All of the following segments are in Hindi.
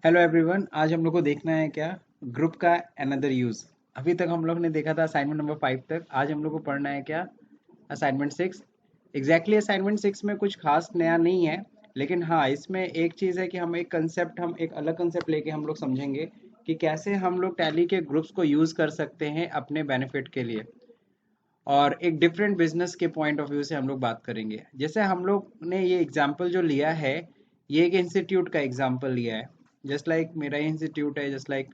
हेलो एवरीवन, आज हम लोग को देखना है क्या ग्रुप का अनदर यूज। अभी तक हम लोग ने देखा था असाइनमेंट नंबर 5 तक। आज हम लोग को पढ़ना है क्या असाइनमेंट 6। एग्जैक्टली असाइनमेंट 6 में कुछ खास नया नहीं है, लेकिन हाँ इसमें एक चीज़ है कि हम एक अलग कंसेप्ट लेके हम लोग समझेंगे कि कैसे हम लोग टैली के ग्रुप्स को यूज़ कर सकते हैं अपने बेनिफिट के लिए। और एक डिफरेंट बिजनेस के पॉइंट ऑफ व्यू से हम लोग बात करेंगे। जैसे हम लोग ने ये एग्जाम्पल जो लिया है, ये एक इंस्टीट्यूट का एग्जाम्पल लिया है। जस्ट लाइक मेरा इंस्टीट्यूट है, जस्ट लाइक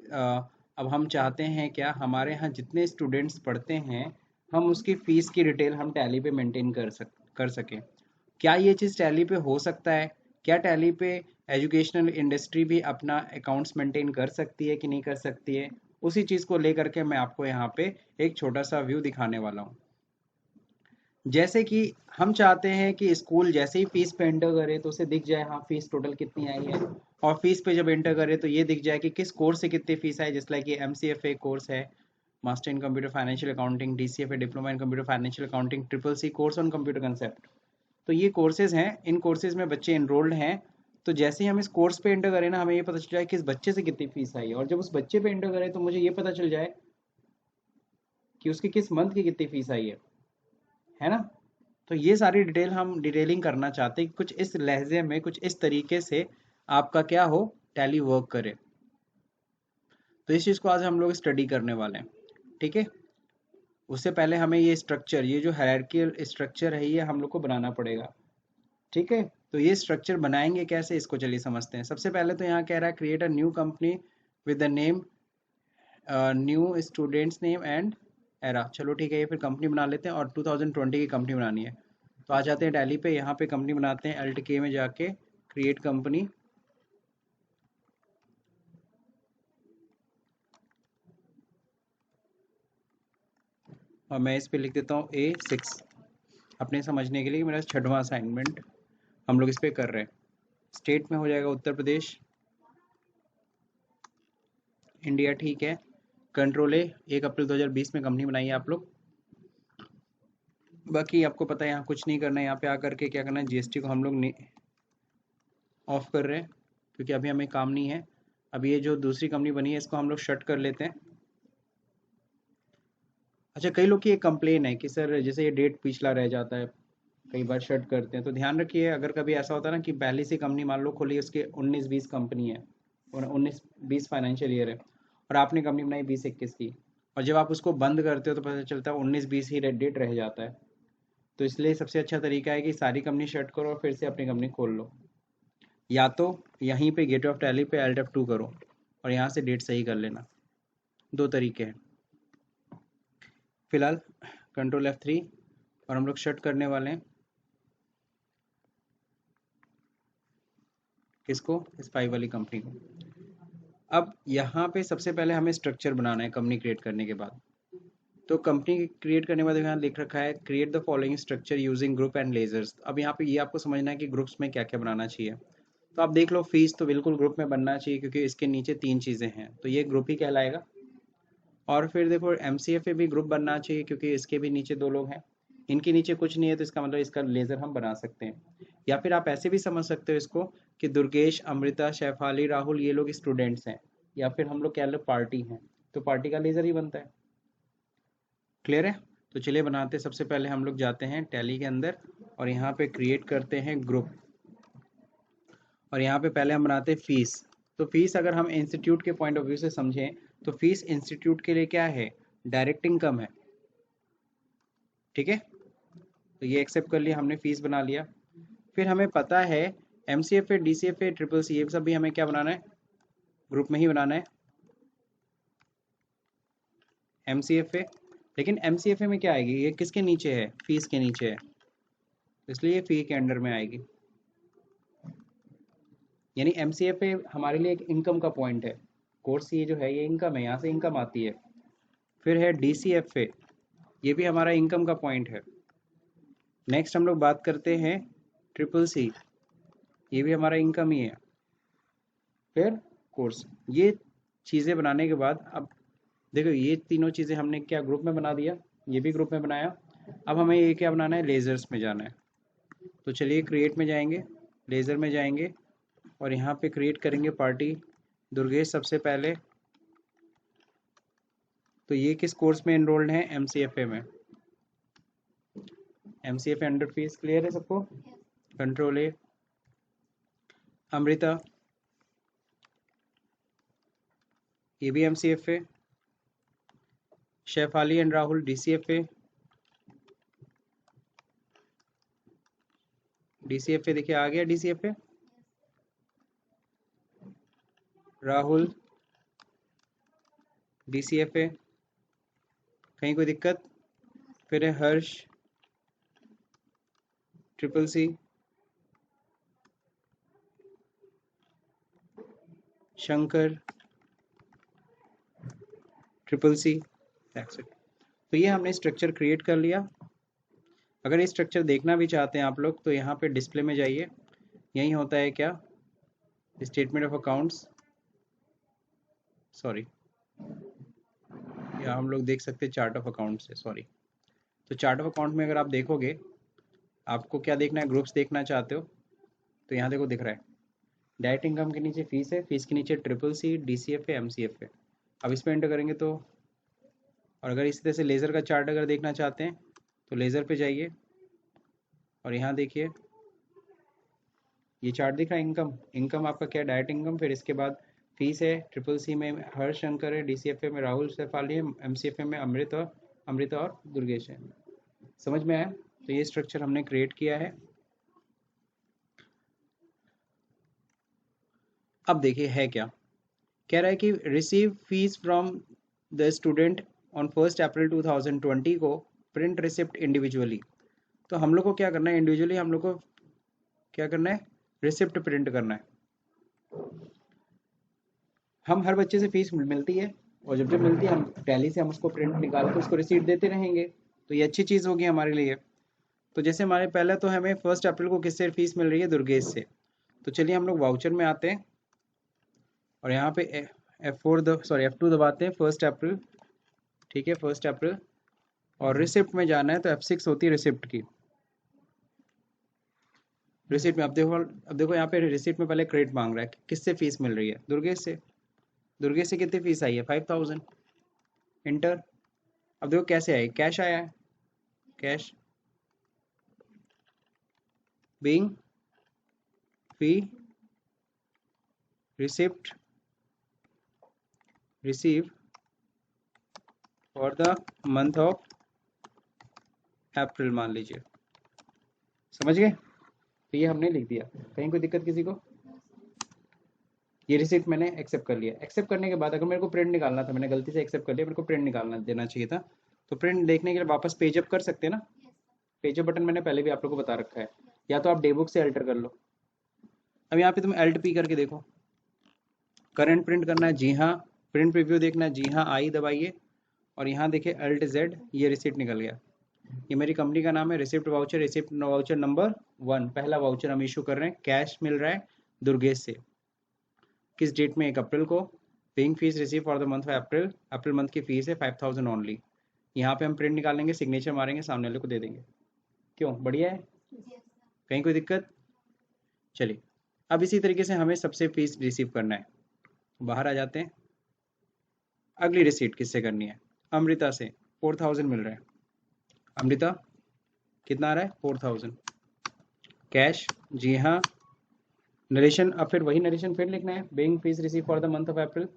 अब हम चाहते हैं क्या हमारे यहाँ जितने स्टूडेंट्स पढ़ते हैं, हम उसकी फीस की डिटेल हम टैली पे मेंटेन कर सकें। क्या ये चीज़ टैली पे हो सकता है? क्या टैली पे एजुकेशनल इंडस्ट्री भी अपना अकाउंट्स मेंटेन कर सकती है कि नहीं कर सकती है? उसी चीज़ को लेकर के मैं आपको यहाँ पे एक छोटा सा व्यू दिखाने वाला हूँ। जैसे कि हम चाहते हैं कि स्कूल जैसे ही फीस पे एंटर करे तो उसे दिख जाए हाँ फीस टोटल कितनी आई है। और फीस पे जब एंटर करे तो ये दिख जाए कि किस कोर्स से कितनी फीस आई। जैसे लाइक ये MCFA कोर्स है, master in computer financial accounting, DCFA diploma in computer financial accounting, triple C course on computer concept. तो ये कोर्सेज हैं, इन कोर्सेज में बच्चे एनरोल्ड हैं। तो जैसे ही हम इस कोर्स पे एंटर करें ना, हमें ये पता चल जाए कि इस बच्चे से कितनी फीस आई है। और जब उस बच्चे पे एंटर करें तो मुझे ये पता चल जाए कि उसकी किस मंथ की कितनी फीस आई है ना। तो ये सारी डिटेल हम डिटेलिंग करना चाहते हैं कि कुछ इस लहजे में, कुछ इस तरीके से आपका क्या हो, टैली वर्क करे। तो इस चीज़ को आज हम लोग स्टडी करने वाले हैं, ठीक है। उससे पहले हमें ये स्ट्रक्चर, ये जो हायरार्कियल स्ट्रक्चर है, ये हम लोग को बनाना पड़ेगा, ठीक है। तो ये स्ट्रक्चर बनाएंगे कैसे, इसको चलिए समझते हैं। सबसे पहले तो यहाँ कह रहा है create a new company with the name, new students name and era. चलो ठीक है, ये फिर कंपनी बना लेते हैं और 2020 की कंपनी बनानी है। तो आ जाते हैं टैली पे, यहाँ पे कंपनी बनाते हैं LTK में जाके, क्रिएट कंपनी। और मैं इस पे लिख देता हूँ A6, अपने समझने के लिए मेरा 6वां असाइनमेंट हम लोग इस पे कर रहे हैं। स्टेट में हो जाएगा उत्तर प्रदेश, इंडिया, ठीक है। कंट्रोल A, 1 अप्रैल 2020 में कंपनी बनाई है आप लोग। बाकी आपको पता है यहाँ कुछ नहीं करना है, यहाँ पे आकर के क्या करना है, GST को हम लोग ऑफ कर रहे हैं क्योंकि अभी हमें काम नहीं है। अभी ये जो दूसरी कंपनी बनी है इसको हम लोग शट कर लेते हैं। अच्छा, कई लोग की एक कंप्लेन है कि सर जैसे ये डेट पिछला रह जाता है, कई बार शट करते हैं। तो ध्यान रखिए, अगर कभी ऐसा होता है ना कि पहली सी कंपनी मान लो खोली, उसके 19-20 कंपनी है और 19-20 फाइनेंशियल ईयर है, और आपने कंपनी बनाई 20-21 की, और जब आप उसको बंद करते हो तो पता चलता है 19-20 ही डेट रह जाता है। तो इसलिए सबसे अच्छा तरीका है कि सारी कंपनी शट करो और फिर से अपनी कंपनी खोल लो। या तो यहीं पे गेट ऑफ टैली पे Alt F2 करो और यहाँ से डेट सही कर लेना। दो तरीके हैं। फिलहाल Ctrl F3 और हम लोग शट करने वाले हैं किसको, स्पाई वाली कंपनी को। अब यहाँ पे सबसे पहले हमें स्ट्रक्चर बनाना है कंपनी क्रिएट करने के बाद। तो कंपनी क्रिएट करने के बाद यहाँ लिख रखा है create the following structure using group and ledgers. अब यहाँ पे ये आपको समझना है कि ग्रुप्स में क्या क्या बनाना चाहिए। तो आप देख लो, फीस तो बिल्कुल ग्रुप में बनना चाहिए क्योंकि इसके नीचे 3 चीज़ें हैं, तो ये ग्रुप ही कहलाएगा। और फिर देखो MCFA भी ग्रुप बनना चाहिए क्योंकि इसके भी नीचे 2 लोग हैं। इनके नीचे कुछ नहीं है तो इसका मतलब इसका लेज़र हम बना सकते हैं। या फिर आप ऐसे भी समझ सकते हो इसको कि दुर्गेश, अमृता, शेफाली, राहुल ये लोग स्टूडेंट्स हैं, या फिर हम लोग कह लो पार्टी हैं, तो पार्टी का लेज़र ही बनता है। क्लियर है? तो चलिए बनाते हैं। सबसे पहले हम लोग जाते हैं टैली के अंदर और यहाँ पे क्रिएट करते हैं ग्रुप। और यहाँ पे पहले हम बनाते हैं फीस। तो फीस अगर हम इंस्टीट्यूट के पॉइंट ऑफ व्यू से समझें तो फीस इंस्टीट्यूट के लिए क्या है, डायरेक्ट इनकम है, ठीक है। तो ये एक्सेप्ट कर लिया हमने, फीस बना लिया। फिर हमें पता है MCFA, DCFA, ट्रिपल C, ये सब भी हमें क्या बनाना है, ग्रुप में ही बनाना है MCFA। लेकिन MCFA में क्या आएगी, ये किसके नीचे है, फीस के नीचे है, इसलिए ये फी के अंडर में आएगी। यानी MCFA हमारे लिए एक इनकम का पॉइंट है। कोर्स ये जो है ये इनकम है, यहाँ से इनकम आती है। फिर है DCFA, ये भी हमारा इनकम का पॉइंट है। नेक्स्ट हम लोग बात करते हैं ट्रिपल C, ये भी हमारा इनकम ही है। फिर कोर्स, ये चीज़ें बनाने के बाद अब देखो ये तीनों चीज़ें हमने क्या ग्रुप में बना दिया, ये भी ग्रुप में बनाया। अब हमें ये क्या बनाना है, लेज़र्स में जाना है। तो चलिए क्रिएट में जाएंगे, लेज़र में जाएंगे और यहाँ पे क्रिएट करेंगे पार्टी दुर्गेश सबसे पहले। तो ये किस कोर्स में एनरोल्ड है? MCFA में। MCFA 100 फीस क्लियर है सबको? कंट्रोल ए। अमृता, ये भी MCFA। Shefali and Rahul DCFA। DCFA देखिए आ गया DCFA। राहुल DCFA, कहीं कोई दिक्कत? फिर है हर्ष CCC, Shankar CCC। That's it. तो ये हमने स्ट्रक्चर क्रिएट कर लिया। अगर ये स्ट्रक्चर देखना भी चाहते हैं आप लोग तो यहाँ पे डिस्प्ले में जाइए। यही होता है क्या? स्टेटमेंट ऑफ अकाउंट्स, सॉरी, या हम लोग देख सकते हैं चार्ट ऑफ अकाउंट से, सॉरी। तो चार्ट ऑफ अकाउंट में अगर आप देखोगे, आपको क्या देखना है? ग्रुप्स देखना चाहते हो तो यहाँ देखो दिख रहा है डायरेक्ट इनकम के नीचे फीस है, फीस के नीचे CCC, DCFA, MCFA। अब इस पर एंटर करेंगे तो, और अगर इसी तरह से लेज़र का चार्ट अगर देखना चाहते हैं तो लेज़र पे जाइए और यहाँ देखिए ये चार्ट दिख रहा है। इनकम, इनकम आपका क्या? Direct income. फिर इसके बाद फीस है, CCC में हर्ष शंकर है, DCFA में राहुल शेफाली है, MCFA में अमृता और दुर्गेश है। समझ में आया? तो ये स्ट्रक्चर हमने क्रिएट किया है। अब देखिए है क्या कह रहा है कि receive fees from the student on 1 अप्रैल 2020 को प्रिंट रिसिप्ट इंडिविजुअली। तो हम लोग को क्या करना है? इंडिविजुअली हम लोग को क्या करना है? रिसिप्ट प्रिंट करना है। हम हर बच्चे से फीस मिलती है और जब जब मिलती है हम टैली से हम उसको प्रिंट निकाल के उसको रिसीट देते रहेंगे। तो ये अच्छी चीज़ होगी हमारे लिए। तो जैसे हमारे पहले तो हमें 1 अप्रैल को किससे फीस मिल रही है? दुर्गेश से। तो चलिए हम लोग वाउचर में आते हैं और यहाँ पे F2 दबाते हैं 1 अप्रैल। ठीक है, 1 अप्रैल। और रिसिप्ट में जाना है तो F6 होती है रिसिप्ट की। रिसिप्ट में अब देखो यहाँ पे रिसिप्ट में पहले क्रेडिट मांग रहा है। किससे फीस मिल रही है? दुर्गेश से। दुर्गेश से कितनी फीस आई है? 5000। इंटर। अब देखो कैसे आई? कैश आया है। Cash being fee receipt receive for the month of April मान लीजिए। समझ गए? तो ये हमने लिख दिया। कहीं कोई दिक्कत किसी को? ये रिसिप्ट मैंने एक्सेप्ट कर लिया। एक्सेप्ट करने के बाद अगर मेरे को प्रिंट निकालना था, मैंने गलती से एक्सेप्ट कर लिया, मेरे को प्रिंट निकालना देना चाहिए था। तो प्रिंट देखने के लिए वापस पेजअप कर सकते हैं ना? पेजअप बटन मैंने पहले भी आप लोगों को बता रखा है, या तो आप डेबुक से अल्टर कर लो। अब यहाँ पे तुम Alt P करके देखो। करंट प्रिंट करना है, जी हाँ। प्रिंट प्रीव्यू देखना है, जी हाँ। आई दबाइए और यहाँ देखिए Alt Z, ये रिसिप्ट निकल गया। ये मेरी कंपनी का नाम है receipt voucher. Receipt voucher number 1, पहला वाउचर हम इशू कर रहे हैं। कैश मिल रहा है दुर्गेश से। किस डेट में? 1 अप्रैल को। Paying fees receive for the month of April. April month की फीस है 5000 ओनली। यहाँ पे हम प्रिंट निकालेंगे, सिग्नेचर मारेंगे, सामने वाले को दे देंगे। क्यों? बढ़िया है? कहीं कोई दिक्कत? चलिए अब इसी तरीके से हमें सबसे फीस रिसीव करना है। बाहर आ जाते हैं। अगली रिसीट किससे करनी है? अमृता से। 4000 मिल रहा है। अमृता कितना आ रहा है? 4000। कैश, जी हाँ। नरेशन, अब फिर वही नरेशन फिर लिखना है। Being fees receive for the month of April.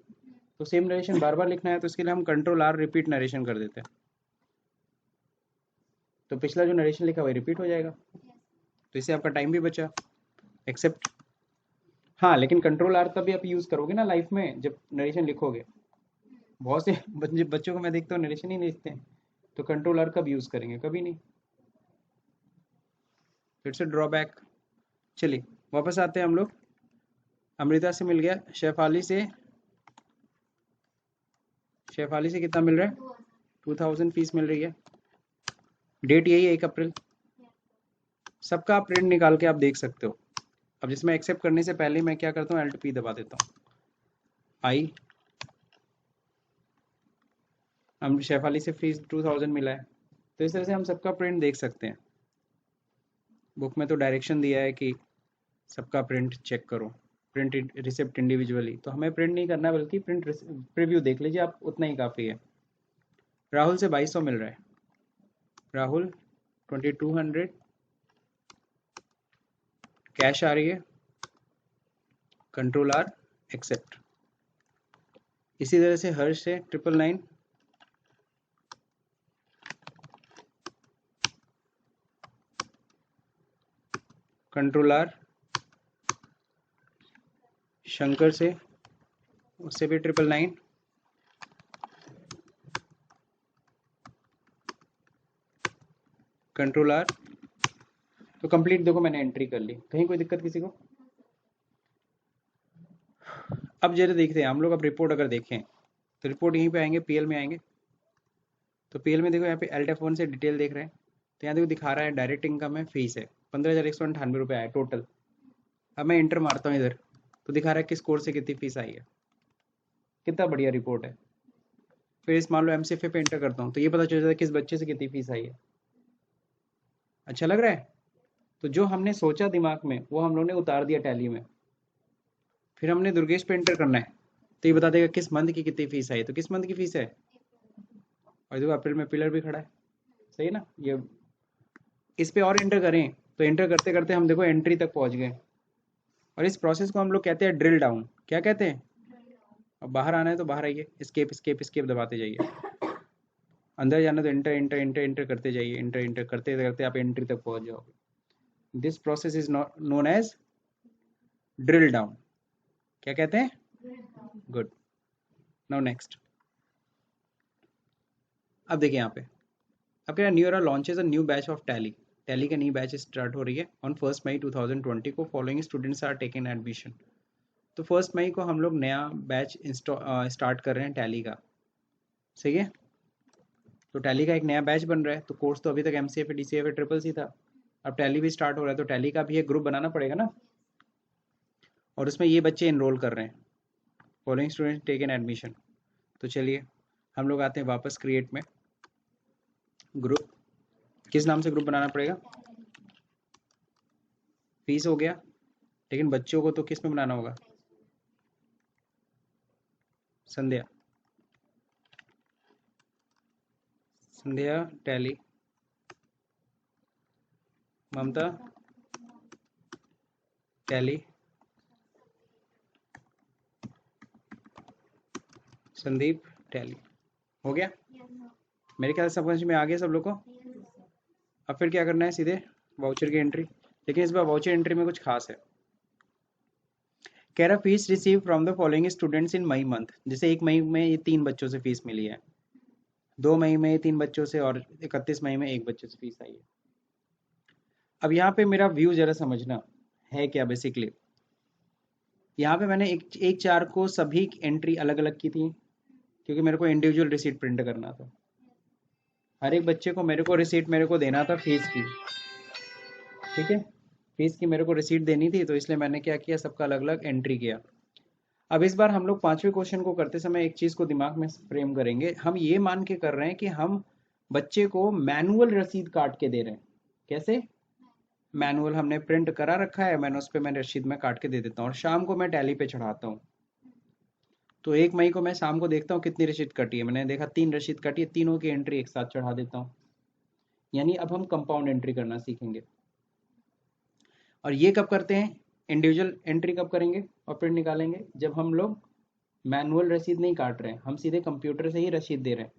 तो सेम नरेशन बार बार लिखना है, तो इसके लिए हम Ctrl+R रिपीट नरेशन कर देते हैं। तो पिछला जो नरेशन लिखा वही रिपीट हो जाएगा। तो इससे आपका टाइम भी बचा। एक्सेप्ट। हाँ, लेकिन Ctrl+R तब भी आप यूज़ करोगे ना लाइफ में जब नरेशन लिखोगे। बहुत से बच्चों को मैं देखता हूँ नरेशन ही नहीं लिखते हैं। तो Ctrl+R कब यूज़ करेंगे? कभी नहीं। फिर से ड्रॉबैक। चलिए वापस आते हैं हम लोग। अमृता से मिल गया। शेफाली से कितना मिल रहा है? 2000 फीस मिल रही है। डेट यही है 1 अप्रैल। सबका आप प्रिंट निकाल के आप देख सकते हो। अब जिसमें एक्सेप्ट करने से पहले मैं क्या करता हूँ? Alt P दबा देता हूँ। आई, हम शेफाली से फीस 2000 मिला है। तो इस तरह से हम सबका प्रिंट देख सकते हैं। बुक में तो डायरेक्शन दिया है कि सबका प्रिंट चेक करो। प्रिंट रिसिप्ट इंडिविजुअली, तो हमें प्रिंट नहीं करना बल्कि प्रिंट प्रीव्यू देख लीजिए आप, उतना ही काफ़ी है। राहुल से 2200 मिल रहा है, राहुल 2200 कैश आ रही है, कंट्रोल आर एक्सेप्ट। इसी तरह से हर्ष से 999 कंट्रोल आर, शंकर से उससे भी 999 कंट्रोल आर। तो कंप्लीट देखो मैंने एंट्री कर ली, कहीं कोई दिक्कत किसी को? अब जरा देखते हैं हम लोग, अब रिपोर्ट अगर देखें तो रिपोर्ट यहीं पे आएंगे, पीएल में आएंगे। तो पीएल में देखो यहाँ पे LTF1 से डिटेल देख रहे हैं, तो यहाँ देखो दिखा रहा है डायरेक्ट इनकम है, फीस है 15,198 रुपये आया टोटल। अब मैं इंटर मारता हूँ इधर, तो दिखा रहा है किस कोर्स से कितनी फीस आई है। कितना बढ़िया रिपोर्ट है। फिर इस मान लो MCFA पे इंटर करता हूँ, तो ये पता चल जाता है किस बच्चे से कितनी फीस आई है। अच्छा लग रहा है? तो जो हमने सोचा दिमाग में वो हम लोग ने उतार दिया टैली में। फिर हमने दुर्गेश पे एंटर करना है, तो ये बता देगा किस मंथ की कितनी फीस आई, तो किस मंथ की फीस है। और देखो अप्रैल में पिलर भी खड़ा है, सही है ना। ये इस पे और एंटर करें तो एंटर करते करते हम देखो एंट्री तक पहुंच गए। और इस प्रोसेस को हम लोग कहते हैं ड्रिल डाउन। क्या कहते हैं? अब बाहर आना है तो बाहर आइए, स्केप स्केप स्केप दबाते जाइए। अंदर जाना तो एंटर एंटर एंटर एंटर करते जाइए, एंटर एंटर करते करते आप एंट्री तक पहुंच जाओगे। This process is known as drill down. क्या कहते हैं? गुड। Now next. अब देखिए यहाँ पे अब क्या, New Era launches a new batch of Tally. Tally का न्यू बैच स्टार्ट हो रही है ऑन 1 मई 2020 को। Following students are taking admission. तो 1 मई को हम लोग नया बैच स्टार्ट कर रहे हैं टैली का, सही है। तो टैली का एक नया बैच बन रहा है। तो कोर्स तो अभी तक MCFA DCFA ट्रिपल सी था, अब टैली भी स्टार्ट हो रहा है, तो टैली का भी एक ग्रुप बनाना पड़ेगा ना। और उसमें ये बच्चे इनरोल कर रहे हैं, following student take an admission. तो चलिए हम लोग आते हैं वापस क्रिएट में। ग्रुप किस नाम से ग्रुप बनाना पड़ेगा? फीस हो गया, लेकिन बच्चों को तो किस में बनाना होगा? संध्या, संध्या टैली, ममता टैली, संदीप टैली। हो गया मेरे ख्याल से समझ में आ गया सब लोग को। अब फिर क्या करना है, सीधे वाउचर की एंट्री। लेकिन इस बार वाउचर एंट्री में कुछ खास है। कह रहा fees receive from the following students in May month. जैसे 1 मई में ये 3 बच्चों से फीस मिली है, 2 मई में 3 बच्चों से, और 31 मई में 1 बच्चे से फीस आई है। अब यहाँ पे मेरा व्यू जरा समझना है क्या बेसिकली। यहाँ पे मैंने एक 4 को सभी एंट्री अलग अलग की थी, क्योंकि मेरे को इंडिविजुअल रिसीट प्रिंट करना था। हर एक बच्चे को मेरे को रिसीट मेरे को देना था फीस की, ठीक है। फीस की मेरे को रिसीट देनी थी, तो इसलिए मैंने क्या किया, सबका अलग अलग एंट्री किया। अब इस बार हम लोग 5वें क्वेश्चन को करते समय एक चीज को दिमाग में फ्रेम करेंगे। हम ये मान के कर रहे हैं कि हम बच्चे को मैनुअल रसीद काट के दे रहे हैं। कैसे? मैनुअल हमने प्रिंट करा रखा है, मैंने उस पर मैं रसीद में काट के दे देता हूँ, और शाम को मैं टैली पे चढ़ाता हूँ। तो 1 मई को मैं शाम को देखता हूँ कितनी रसीद कटी है। मैंने देखा 3 रसीद कटी है, तीनों की एंट्री एक साथ चढ़ा देता हूँ। यानी अब हम कंपाउंड एंट्री करना सीखेंगे। और ये कब करते हैं? इंडिविजुअल एंट्री कब करेंगे और प्रिंट निकालेंगे? जब हम लोग मैनुअल रसीद नहीं काट रहे हैं, हम सीधे कंप्यूटर से ही रसीद दे रहे हैं।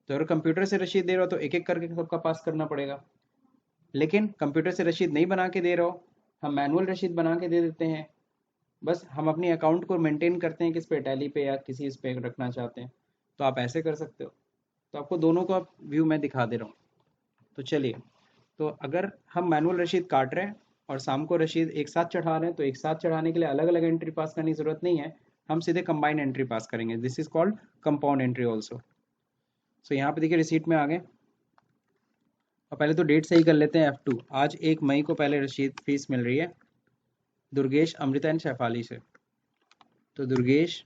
तो अगर कंप्यूटर से रसीद दे रहे हो तो एक एक करके सबका पास करना पड़ेगा। लेकिन कंप्यूटर से रसीद नहीं बना के दे रहे हो, हम मैनुअल रसीद बना के दे देते हैं। बस हम अपनी अकाउंट को मेंटेन करते हैं किस पे, टैली पे या किसी इस पे रखना चाहते हैं, तो आप ऐसे कर सकते हो। तो आपको दोनों का व्यू मैं दिखा दे रहा हूँ। तो चलिए, तो अगर हम मैनुअल रसीद काट रहे हैं और शाम को रसीद एक साथ चढ़ा रहे हैं, तो एक साथ चढ़ाने के लिए अलग अलग एंट्री पास करने की जरूरत नहीं है, हम सीधे कंबाइन एंट्री पास करेंगे। This is called compound entry also. So यहाँ पे देखिए रिसीट में आ गए, और पहले तो डेट सही कर लेते हैं F2। आज 1 मई को पहले रसीद फीस मिल रही है दुर्गेश, अमृता एंड शैफाली से। तो दुर्गेश,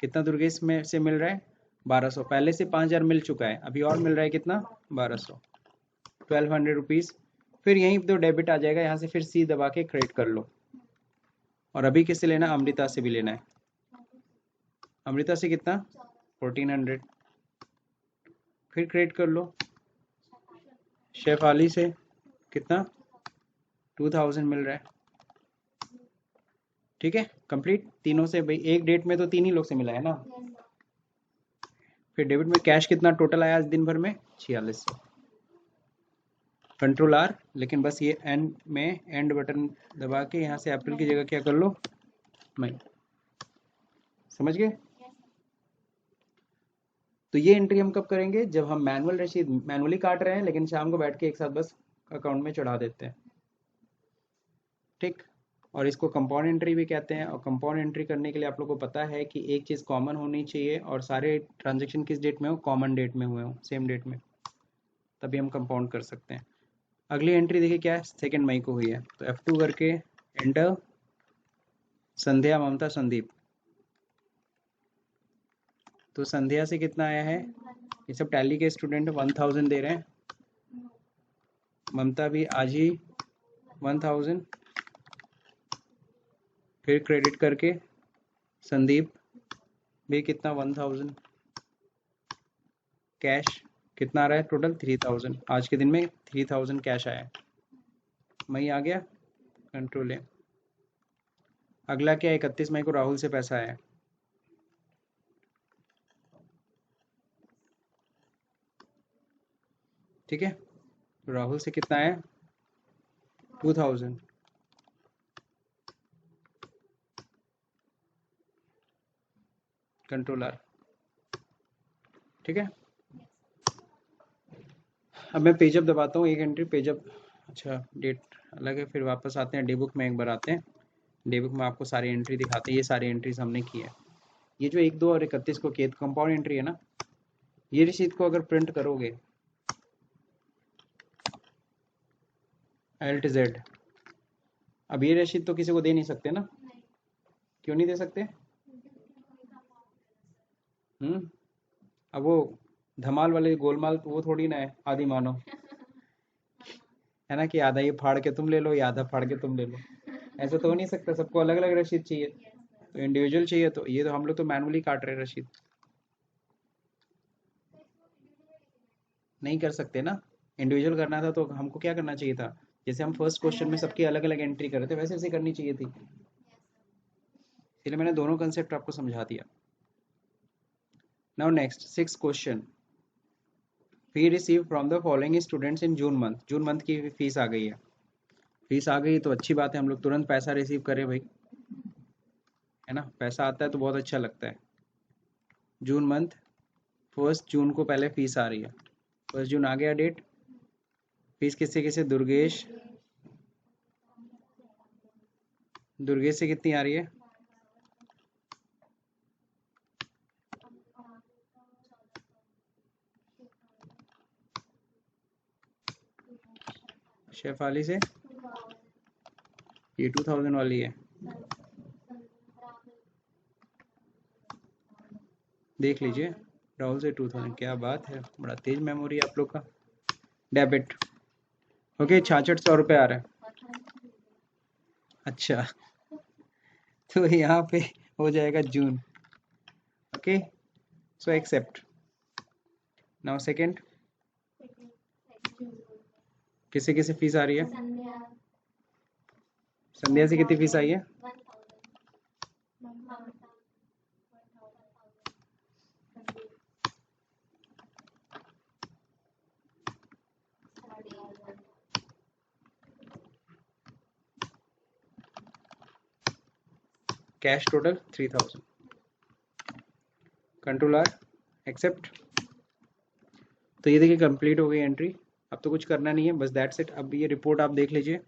कितना दुर्गेश में से मिल रहा है? 1200। पहले से 5000 मिल चुका है, अभी और मिल रहा है कितना? 1200, 1200 रुपीज़। फिर यहीं तो डेबिट आ जाएगा, यहाँ से फिर C दबा के क्रेडिट कर लो। और अभी किससे लेना है? अमृता से भी लेना है। अमृता से कितना? 1400। फिर क्रेडिट कर लो। शेफाली से कितना? 2000 मिल रहा है। ठीक है, कंप्लीट। तीनों से भाई एक डेट में तो तीन ही लोग से मिला है ना। फिर डेबिट में कैश कितना टोटल आया आज दिन भर में? 4600। कंट्रोल आर, लेकिन बस ये एंड में एंड बटन दबा के यहाँ से अप्रैल की जगह क्या कर लो? मई। समझ गए? तो ये एंट्री हम कब करेंगे? जब हम मैनुअल रसीद मैनुअली काट रहे हैं, लेकिन शाम को बैठ के एक साथ बस अकाउंट में चढ़ा देते हैं। ठीक। और इसको कंपाउंड एंट्री भी कहते हैं। और कंपाउंड एंट्री करने के लिए आप लोग को पता है कि एक चीज़ कॉमन होनी चाहिए और सारे ट्रांजेक्शन किस डेट में हो? कॉमन डेट में हुए हो, सेम डेट में, तभी हम कंपाउंड कर सकते हैं। अगली एंट्री देखिए क्या है? 2 मई को हुई है, तो F2 करके एंटर। संध्या, ममता, संदीप। तो संध्या से कितना आया है? ये सब टैली के स्टूडेंट 1000 दे रहे हैं। ममता भी आज ही 1000। फिर क्रेडिट करके संदीप भी कितना? 1000। कैश कितना आ रहा है टोटल? 3000। आज के दिन में 3000 कैश आया है। मई आ गया, कंट्रोल है। अगला क्या? 31 मई को राहुल से पैसा आया। ठीक है, तो राहुल से कितना आया? 2000। Control R. ठीक है, अब मैं पेजअप दबाता हूँ, एक एंट्री पेजअप। अच्छा, डेट अलग है। फिर वापस आते हैं डे बुक में, एक बार आते हैं डे बुक में, आपको सारी एंट्री दिखाते हैं। ये सारी एंट्रीज हमने की है। ये जो 1, 2 और 31 को किए कंपाउंड एंट्री है ना। ये रसीद को अगर प्रिंट करोगे Alt Z, अब ये रसीद तो किसी को दे नहीं सकते ना। क्यों नहीं दे सकते? अब वो धमाल वाले गोलमाल तो वो थोड़ी ना है आदि मानव, है ना, कि आधा ये फाड़ के तुम ले लो या आधा फाड़ के तुम ले लो। ऐसा तो हो नहीं सकता, सबको अलग अलग रसीद चाहिए। तो इंडिविजुअल चाहिए, तो ये तो हम लोग तो मैनुअली काट रहे हैं रसीद। नहीं कर सकते ना। इंडिविजुअल करना था तो हमको क्या करना चाहिए था? जैसे हम फर्स्ट क्वेश्चन में सबकी अलग अलग एंट्री कर रहे थे, वैसे वैसे करनी चाहिए थी। इसलिए मैंने दोनों कंसेप्ट आपको समझा दिया। Now next 6 question. Fee receive from the following students in June month. June month की फीस आ गई है। फीस आ गई तो अच्छी बात है, हम लोग तुरंत पैसा रिसीव करें भाई, है ना। पैसा आता है तो बहुत अच्छा लगता है। जून मंथ 1 जून को पहले फीस आ रही है। 1 जून आ गया डेट। फीस किससे किससे? दुर्गेश। दुर्गेश से कितनी आ रही है? शेफाली से ये 2000 वाली है। देख लीजिए, राहुल से 2000। क्या बात है, बड़ा तेज मेमोरी आप लोग का। डेबिट ओके, 6600 रुपये आ रहा है। अच्छा, तो यहाँ पे हो जाएगा जून। Okay, so except. Now second, किसे किसे फीस आ रही है? संध्या से कितनी फीस आई है? Cash total 3000। Control R, accept. तो ये देखिए कंप्लीट हो गई एंट्री। अब तो कुछ करना नहीं है, बस दैट्स इट। अब ये रिपोर्ट आप देख लीजिए।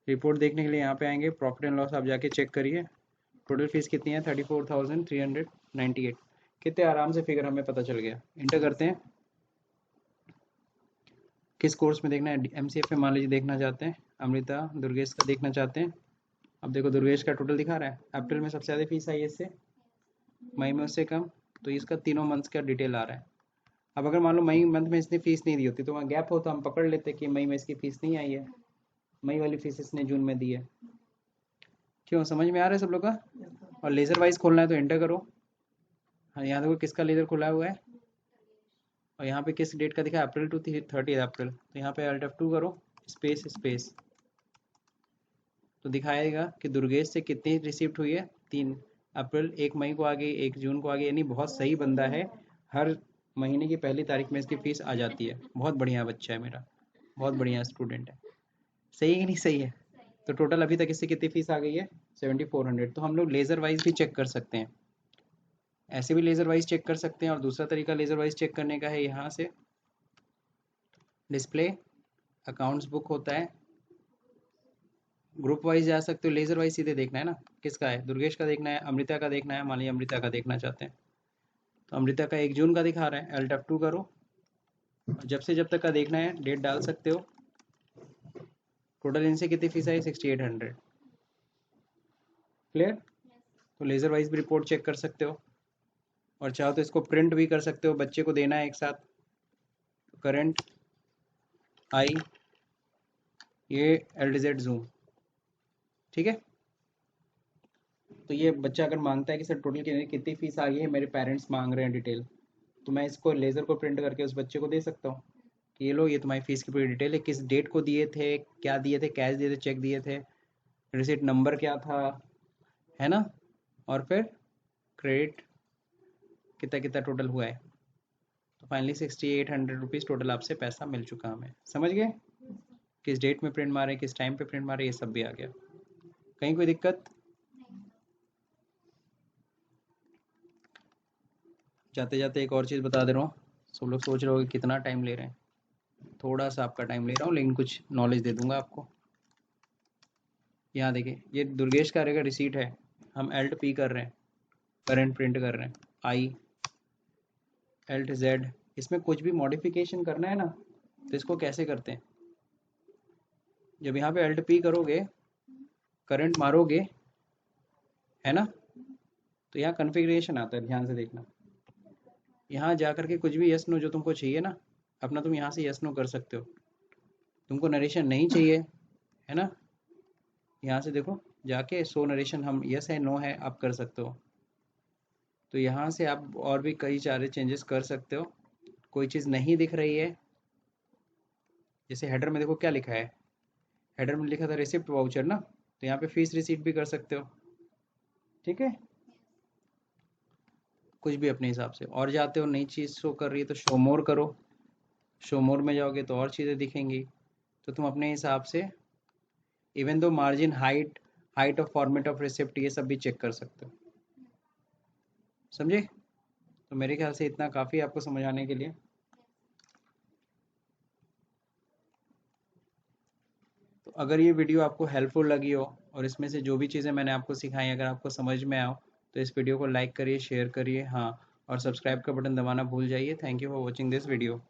रिपोर्ट देखने के लिए यहाँ पे आएंगे, प्रॉफिट एंड लॉस आप जाके चेक करिए। टोटल फीस कितनी है? 34,398। कितने आराम से फिगर हमें पता चल गया। इंटर करते हैं। किस कोर्स में देखना है? MCF में मान लीजिए देखना चाहते हैं। अमृता दुर्गेश का देखना चाहते हैं। अब देखो दुर्गेश का टोटल दिखा रहा है, अप्रैल में सबसे ज़्यादा फीस आई है इससे, मई में उससे कम, तो इसका तीनों मंथ्स का डिटेल आ रहा है। अब अगर मान लो मई मंथ में इसने फीस नहीं दी होती तो वहाँ गैप हो तो हम पकड़ लेते कि मई में इसकी फीस नहीं आई है, मई वाली फीस इसने जून में दी है। क्यों, समझ में आ रहा है सब लोग का? और लेज़र वाइज खोलना है तो एंटर करो। हाँ, यहाँ देखो किसका लेज़र खुला हुआ है, और यहाँ पे किस डेट का दिखा है, अप्रैल टू 30 अप्रैल। तो यहाँ पे Alt F2 करो, स्पेस स्पेस, तो दिखाएगा कि दुर्गेश से कितनी रिसिप्ट हुई है, 3 अप्रैल, 1 मई को आ गई, 1 जून को आ गई, यानी बहुत सही बंदा है। हर महीने की पहली तारीख में इसकी फीस आ जाती है। बहुत बढ़िया बच्चा है मेरा, बहुत बढ़िया स्टूडेंट है। सही है कि नहीं सही है? तो टोटल अभी तक इससे कितनी फीस आ गई है, 7400। तो हम लोग लेज़र वाइज भी चेक कर सकते हैं, ऐसे भी लेज़र वाइज चेक कर सकते हैं। और दूसरा तरीका लेज़र वाइज चेक करने का है, यहाँ से डिस्प्ले अकाउंट्स बुक होता है, ग्रुप वाइज जा सकते हो। लेज़र वाइज सीधे देखना है ना, किसका है, दुर्गेश का देखना है, अमृता का देखना है। मान लीजिए अमृता का देखना चाहते हैं, तो अमृता का 1 जून का दिखा रहा है, Alt F2 करो, और जब से जब तक का देखना है डेट डाल सकते हो। टोटल इनसे कितनी फीस आई, 6800। क्लियर? तो लेज़र वाइज भी रिपोर्ट चेक कर सकते हो, और चाहो तो इसको प्रिंट भी कर सकते हो, बच्चे को देना है एक साथ। करंट आई, ये LDZ जूम, ठीक है। तो ये बच्चा अगर मांगता है कि सर टोटल कितनी फीस आ गई है, मेरे पेरेंट्स मांग रहे हैं डिटेल, तो मैं इसको लेज़र को प्रिंट करके उस बच्चे को दे सकता हूँ कि ये लो, ये तुम्हारी फीस की पूरी डिटेल है, किस डेट को दिए थे, क्या दिए थे, कैश दिए थे, चेक दिए थे, रिसिप्ट नंबर क्या था, है ना, और फिर क्रेडिट कितना कितना टोटल हुआ है। तो फाइनली 6800 रुपीज़ टोटल आपसे पैसा मिल चुका हमें। समझ गए? किस डेट में प्रिंट मारे, किस टाइम पे प्रिंट मारे, ये सब भी आ गया। कहीं कोई दिक्कत? जाते जाते एक और चीज़ बता दे रहा हूँ, सब लोग सोच रहे हो कि कितना टाइम ले रहे हैं। थोड़ा सा आपका टाइम ले रहा हूँ, लेकिन कुछ नॉलेज दे दूंगा आपको। यहाँ देखिए, ये दुर्गेश का रहेगा, रिसीट है, हम Alt P कर रहे हैं, करंट प्रिंट कर रहे हैं, आई Alt Z। इसमें कुछ भी मॉडिफिकेशन करना है ना, तो इसको कैसे करते हैं, जब यहाँ पे Alt P करोगे, करंट मारोगे, है ना, तो यहाँ कन्फिग्रेशन आता है, ध्यान से देखना। यहाँ जा करके कुछ भी यस नो जो तुमको चाहिए ना, अपना तुम यहाँ से यस नो कर सकते हो। तुमको नरेशन नहीं चाहिए, है ना, यहाँ से देखो जाके शो नरेशन, हम यस है नो है आप कर सकते हो। तो यहाँ से आप और भी कई सारे चेंजेस कर सकते हो। कोई चीज़ नहीं दिख रही है, जैसे हेडर में देखो क्या लिखा है, हेडर में लिखा था रिसिप्ट वाउचर ना, तो यहाँ पे फीस रिसीट भी कर सकते हो, ठीक है। कुछ भी अपने हिसाब से। और जाते हो नई चीज़ शो कर रही है तो शो मोर करो, शो मोर में जाओगे तो और चीज़ें दिखेंगी, तो तुम अपने हिसाब से even though margin, height, height of format of receipt, ये सब भी चेक कर सकते हो। समझे? तो मेरे ख्याल से इतना काफ़ी आपको समझाने के लिए। तो अगर ये वीडियो आपको हेल्पफुल लगी हो और इसमें से जो भी चीज़ें मैंने आपको सिखाई अगर आपको समझ में आओ, तो इस वीडियो को लाइक करिए, शेयर करिए, हाँ, और सब्सक्राइब का बटन दबाना भूल जाइए। Thank you for watching this video.